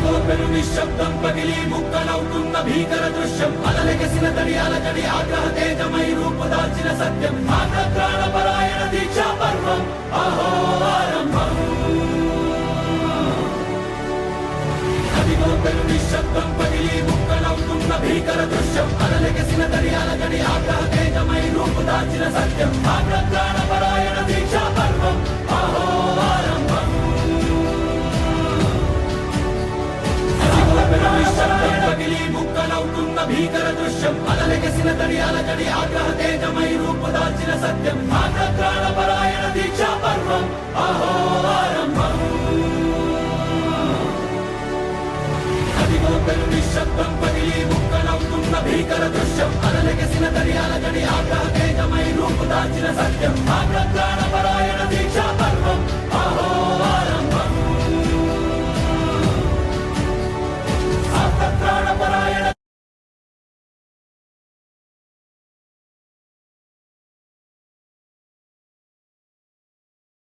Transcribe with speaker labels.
Speaker 1: అదిగో పెను నిశ్శబ్దం పగిలి ముక్కలవుతున్న భీకర దృశ్యం అలలెగసిన తడి అలజడి ఆగ్రహ తేజమై రూపుదాల్చిన సత్యం ఆగ్రహప్రాణపరాయణ దీక్షా పర్వం అహో ఆరంభం అదిగో పెను నిశ్శబ్దం పగిలి ముక్కలవుతున్న భీకర దృశ్యం అలలెగసిన తడి అలజడి ఆగ్రహ తేజమై రూపుదాల్చిన సత్యం ఆగ్రహప్రాణపరాయణ దీక్షా పర్వం అహో ఆరంభం నిశ్శబ్దం పగిలి ముక్కలవుతున్న భీకర దృశ్యం అలలెగసిన తడి అలజడి ఆగ్రహ తేజమై రూపుదాల్చిన సత్యం ఆగ్రహప్రాణపరాయణ దీక్షా పర్వం అహో ఆరంభం అదిగో పెను నిశ్శబ్దం పగిలి ముక్కలవుతున్న భీకర దృశ్యం అలలెగసిన తడి అలజడి ఆగ్రహ తేజమై రూపుదాల్చిన సత్యం ఆగ్రహప్రాణపరాయణ దీక్షా